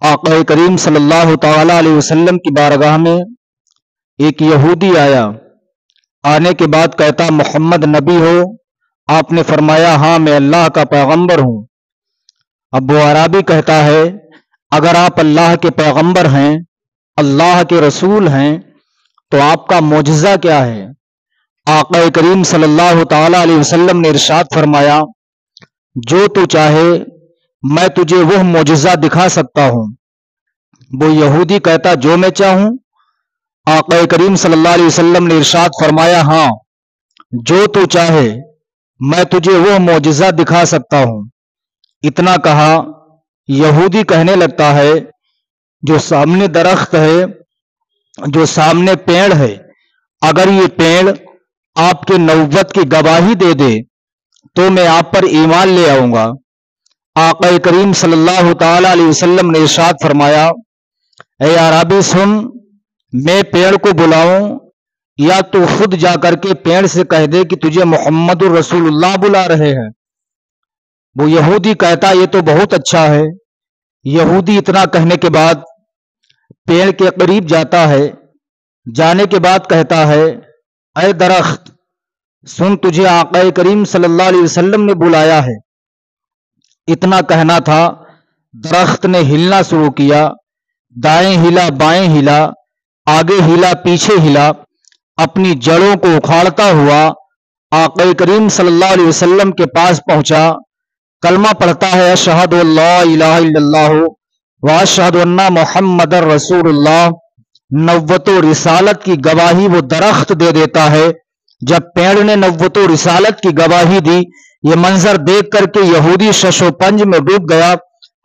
आक़ा करीम सल्लल्लाहु ताला अलैहि वसल्लम की बारगाह में एक यहूदी आया। आने के बाद कहता, मोहम्मद नबी हो? आपने फरमाया, हाँ मैं अल्लाह का पैगंबर हूँ। अब वो अरबी कहता है, अगर आप अल्लाह के पैगंबर हैं, अल्लाह के रसूल हैं, तो आपका मोजज़ा क्या है? आक़ा करीम सल्लल्लाहु ताला अलैहि वसल्लम ने इरशाद फरमाया, जो तू चाहे मैं तुझे वह मोजज़ा दिखा सकता हूँ। वो यहूदी कहता, जो मैं चाहूँ? आक़ा करीम सल्लल्लाहु अलैहि वसल्लम ने इरशाद फरमाया, हाँ जो तू चाहे मैं तुझे वह मोजज़ा दिखा सकता हूँ। इतना कहा, यहूदी कहने लगता है, जो सामने दरख्त है, जो सामने पेड़ है, अगर ये पेड़ आपके नबुव्वत की गवाही दे दे तो मैं आप पर ईमान ले आऊंगा। आक़ा करीम सल्लल्लाहु ताला अलैहि वसल्लम ने इरशाद फरमाया, ए अरबी सुन, मैं पेड़ को बुलाऊं या तू खुद जाकर के पेड़ से कह दे कि तुझे मोहम्मदुर रसूलुल्लाह बुला रहे हैं। वो यहूदी कहता, ये तो बहुत अच्छा है। यहूदी इतना कहने के बाद पेड़ के करीब जाता है। जाने के बाद कहता है, ऐ दरख्त सुन, तुझे आक़ा करीम सल्लल्लाहु अलैहि वसल्लम ने बुलाया है। इतना कहना था, दरख्त ने हिलना शुरू किया। दाएं हिला, बाएं हिला, आगे हिला, पीछे हिला, अपनी जड़ों को उखाड़ता हुआ आक़ा करीम सल्लल्लाहु अलैहि वसल्लम के पास पहुंचा। कलमा पढ़ता है, अशहदु अल्ला इलाहा इल्लल्लाह व अशहदु अन्ना मुहम्मदर रसूलुल्लाह। नबुव्वत व रिसालत की गवाही वो दरख्त दे देता है। जब पेड़ ने नबुव्वत व रिसालत की गवाही दी, ये मंजर देख करके यहूदी शशो पंज में डूब गया,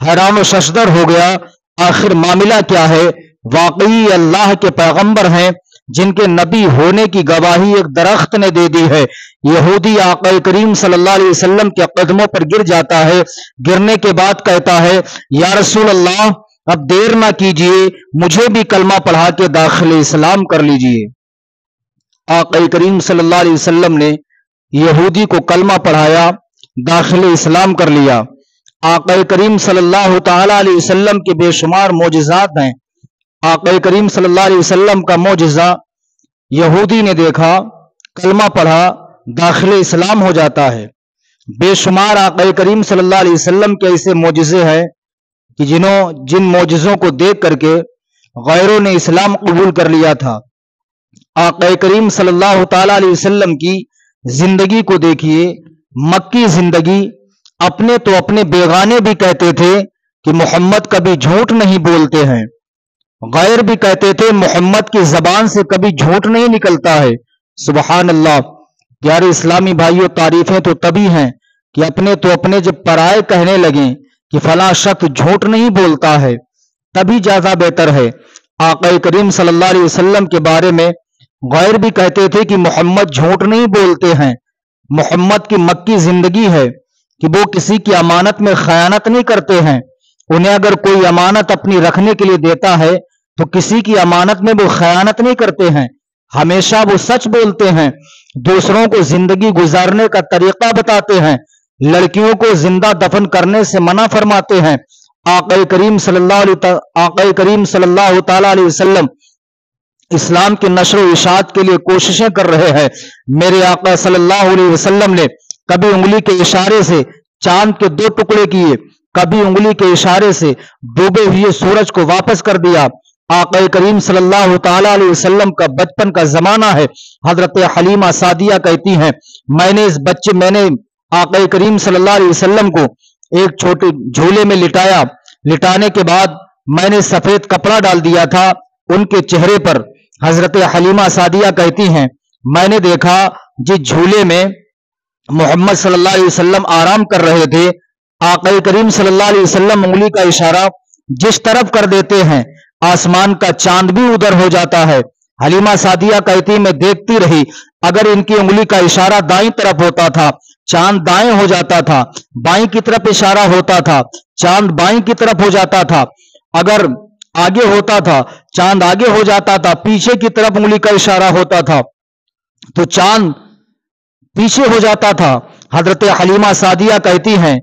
हैरान व शशदर हो गया। आखिर मामला क्या है? वाकई अल्लाह के पैगंबर हैं जिनके नबी होने की गवाही एक दरख्त ने दे दी है। यहूदी आक़ा करीम सल्लल्लाहु अलैहि वसल्लम के कदमों पर गिर जाता है। गिरने के बाद कहता है, या रसूल अल्लाह, अब देर ना कीजिए, मुझे भी कलमा पढ़ा के दाखिल इस्लाम कर लीजिए। आक़ा करीम सल्लल्लाहु अलैहि वसल्लम ने यहूदी को कलमा पढ़ाया, दाखिल इस्लाम कर लिया। आक़ा करीम सल्लल्लाहु ताला अलैहि वसल्लम के बेशुमार मोजज़ात हैं। आक़ा करीम सल्लल्लाहु अलैहि वसल्लम का मोजज़ा यहूदी ने देखा, कलमा पढ़ा, दाखिल इस्लाम हो जाता है। बेशुमार आक़ा करीम सल्लल्लाहु अलैहि वसल्लम के ऐसे मोजज़े हैं कि जिन मोजज़ों को देख करके गैरों ने इस्लाम कबूल कर लिया था। आक़ा करीम सल्लल्लाहु ताला अलैहि वसल्लम की जिंदगी को देखिए, मक्की जिंदगी। अपने तो अपने बेगाने भी कहते थे कि मोहम्मद कभी झूठ नहीं बोलते हैं। गैर भी कहते थे मोहम्मद की जबान से कभी झूठ नहीं निकलता है। सुबहान अल्लाह। प्यारे इस्लामी भाइयों, तारीफें तो तभी हैं कि अपने तो अपने जब पराए कहने लगे कि फला शख्स झूठ नहीं बोलता है, तभी ज्यादा बेहतर है। आक़ा करीम सल्लल्लाहु अलैहि वसल्लम के बारे में गैर भी कहते थे कि मोहम्मद झूठ नहीं बोलते हैं। मोहम्मद की मक्की जिंदगी है कि वो किसी की अमानत में खयानत नहीं करते हैं। उन्हें अगर कोई अमानत अपनी रखने के लिए देता है तो किसी की अमानत में वो खयानत नहीं करते हैं, हमेशा वो सच बोलते हैं। दूसरों को जिंदगी गुजारने का तरीका बताते हैं। लड़कियों को जिंदा दफन करने से मना फरमाते हैं। आक़ा करीम सल्लल्लाहु ताला अलैहि वसल्लम इस्लाम के नशर व इशाअत के लिए कोशिशें कर रहे हैं। मेरे आक़ा सल्लल्लाहु अलैहि वसल्लम ने कभी उंगली के इशारे से चांद के 2 टुकड़े किए, कभी उंगली के इशारे से डूबे हुए सूरज को वापस कर दिया। आक़ा करीम सल्लल्लाहु ताला अलैहि वसल्लम का बचपन का जमाना है। हजरत हलीमा सादिया कहती हैं, मैंने आक़ा करीम सल्लल्लाहु अलैहि वसल्लम को एक छोटे झूले में लिटाया। लिटाने के बाद मैंने सफेद कपड़ा डाल दिया था उनके चेहरे पर। हजरत हलीमा सादिया कहती हैं, मैंने देखा जिस झूले में मोहम्मद सल्लल्लाहु अलैहि वसल्लम आराम कर रहे थे, आक़ा करीम सल्लल्लाहु अलैहि वसल्लम उंगली का इशारा जिस तरफ कर देते हैं, आसमान का चांद भी उधर हो जाता है। हलीमा सादिया कहती, मैं देखती रही, अगर इनकी उंगली का इशारा दाईं तरफ होता था, चांद दाएं हो जाता था, बाईं की तरफ इशारा होता था, चांद बाईं की तरफ हो जाता था, अगर आगे होता था चांद आगे हो जाता था, पीछे की तरफ उंगली का इशारा होता था तो चांद पीछे हो जाता था। हजरत हलीमा सादिया कहती हैं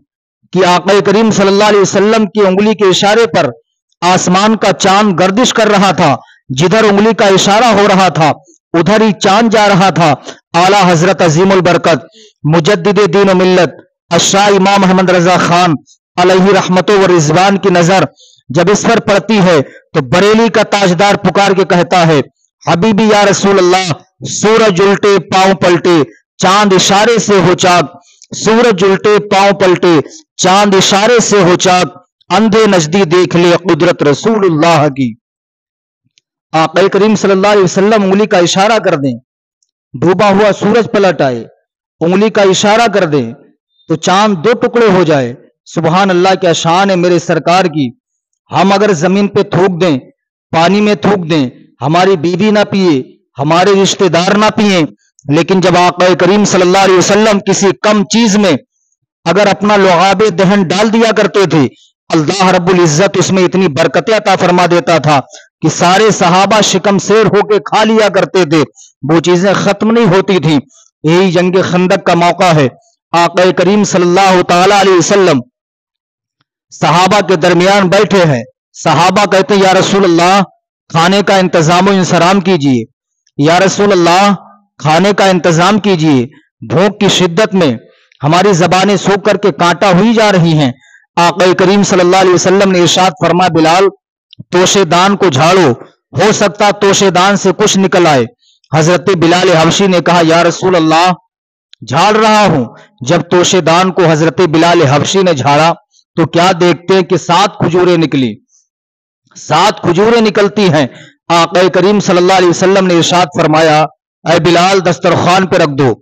कि आक़ा करीम सल्लल्लाहु अलैहि वसल्लम की उंगली के इशारे पर آسمان کا چاند گردش کر رہا تھا، جدھر انگلی کا اشارہ ہو رہا تھا ادھر ہی چاند جا رہا تھا۔ اعلیٰ حضرت عظیم البرکت مجدد دین و ملت الشاہ امام محمد رضا خان علیہ رحمت و رضوان کی نظر جب اس پر پڑتی ہے تو بریلی کا تاجدار پکار کے کہتا ہے، حبیبی یا رسول اللہ، سورج الٹے پاؤں پلٹے چاند اشارے سے ہو چاک، سورج الٹے پاؤں پلٹے چاند اشارے سے ہو چاک، اندھے نجدی دیکھ لے قدرت رسول اللہ کی۔ آقا کریم صلی اللہ علیہ وسلم انگلی کا اشارہ کر دیں، ڈوبا ہوا سورج پلٹ آئے، انگلی کا اشارہ کر دیں تو چاند دو ٹکڑے ہو جائے۔ سبحان اللہ، کیا شان ہے میرے سرکار کی۔ ہم اگر زمین پہ تھوک دیں، پانی میں تھوک دیں، ہماری بیوی نہ پیے، ہمارے رشتہ دار نہ پیئیں، لیکن جب آقا کریم صلی اللہ علیہ وسلم کسی کم چیز میں اگر اپنا لعاب دہن ڈال دیا کرتے تھے، اللہ رب العزت اس میں اتنی برکتیں عطا فرما دیتا تھا کہ سارے صحابہ شکم سیر ہو کے کھا لیا کرتے تھے، وہ چیزیں ختم نہیں ہوتی تھیں۔ یہی جنگ خندق کا موقع ہے، آقا کریم صلی اللہ تعالی علیہ وسلم صحابہ کے درمیان بیٹھے ہیں، صحابہ کہتے ہیں یا رسول اللہ کھانے کا انتظام و انصرام کیجیے، یا رسول اللہ کھانے کا انتظام کیجیے، بھوک کی شدت میں ہماری زبانیں سوکھ کر کے کانٹا ہوئی جا رہی ہیں۔ آقا کریم صلی اللہ علیہ وسلم نے ارشاد فرمایا، بلال توشے دان کو جھاڑو، ہو سکتا توشے دان سے کچھ نکل آئے۔ حضرت بلال حبشی نے کہا یا رسول اللہ جھاڑ رہا ہوں۔ جب توشے دان کو حضرت بلال حبشی نے جھاڑا تو کیا دیکھتے ہیں کہ 7 کھجوریں نکلی، 7 کھجوریں نکلتی ہیں۔ آقا کریم صلی اللہ علیہ وسلم نے ارشاد فرمایا، اے بلال دسترخوان پہ رکھ دو۔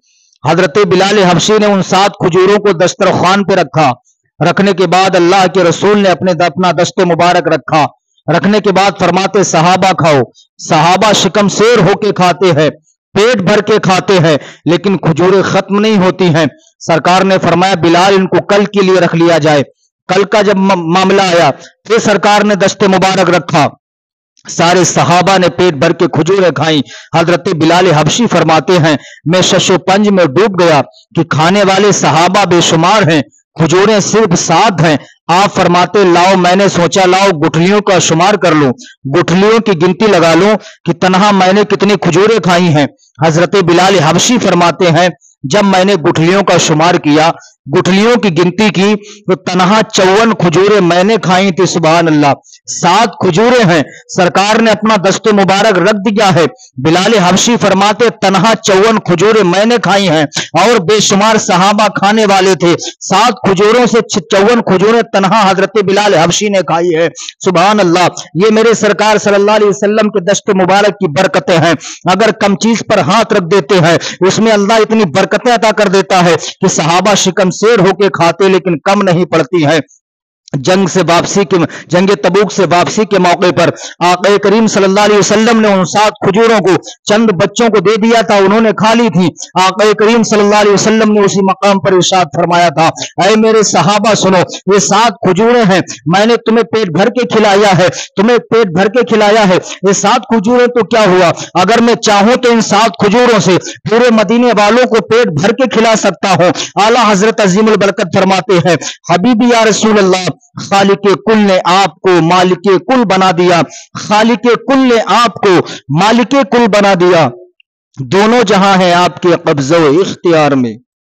حضرت بلال حبشی نے ان 7 کھجوروں کو دسترخوان پہ رکھا، رکھنے کے بعد اللہ کے رسول نے اپنا دست مبارک رکھا، رکھنے کے بعد فرماتے صحابہ کھاؤ۔ صحابہ شکم سیر ہو کے کھاتے ہیں، پیٹ بھر کے کھاتے ہیں، لیکن کھجوریں ختم نہیں ہوتی ہیں۔ سرکار نے فرمایا بلال ان کو کل کے لیے رکھ لیا جائے۔ کل کا جب معاملہ آیا پھر سرکار نے دست مبارک رکھا، سارے صحابہ نے پیٹ بھر کے کھجوریں کھائیں۔ حضرت بلال حبشی فرماتے ہیں میں شش و پنج میں ڈوب گیا کہ کھانے والے صحابہ بے شمار ہیں، کھجوریں صرف 7 ہیں۔ آپ فرماتے لاؤ، میں نے سوچا لاؤ گٹھلیوں کا شمار کر لوں، گٹھلیوں کی گنتی لگا لوں کہ تنہا میں نے کتنی کھجوریں کھائی ہیں۔ حضرت بلال حبشی فرماتے ہیں جب میں نے گٹھلیوں کا شمار کیا، گٹھلیوں کی گنتی کی تو تنہا 54 کھجوریں میں نے کھائی تھی۔ سبحان اللہ، 7 کھجوریں ہیں، سرکار نے اپنا دست مبارک رکھ دیا ہے۔ بلال حبشی فرماتے تنہا 54 کھجوریں میں نے کھائی ہیں اور بے شمار صحابہ کھانے والے تھے، 7 کھجوروں سے 54 کھجوریں تنہا حضرت بلال حبشی نے کھائی ہے۔ سبحان اللہ، یہ میرے سرکار صلی اللہ علیہ وسلم کے دست مبارک کی برکتیں ہیں۔ اگر کم چیز پر ہاتھ رکھ دیتے ہیں اس میں اللہ اتنی برکتیں عطا کر دیتا ہے کہ صحابہ شکم سیر ہو کے کھاتے لیکن کم نہیں پڑتی ہے۔ جنگ سے واپسی کے جنگ تبوک سے واپسی کے موقع پر آقا کریم صلی اللہ علیہ وسلم نے ان 7 کھجوروں کو چند بچوں کو دے دیا تھا، انہوں نے کھا لی تھی۔ آقا کریم صلی اللہ علیہ وسلم نے اسی مقام پر ارشاد فرمایا تھا، اے میرے صحابہ سنو، یہ 7 کھجوریں ہیں، میں نے تمہیں پیٹ بھر کے کھلایا ہے، تمہیں پیٹ بھر کے کھلایا ہے۔ یہ 7 کھجوریں تو کیا ہوا، اگر میں چاہوں تو ان 7 کھجوروں سے پورے مدینے والوں کو پیٹ بھر کے کھلا سکتا ہوں۔ اعلیٰ حضرت عظیم البرکت فرماتے ہیں، حبیبی یا رسول اللہ، خالق کل نے آپ کو مالک کل بنا دیا، خالق کل نے آپ کو مالک کل بنا دیا، دونوں جہاں ہیں آپ کے قبضہ و اختیار میں۔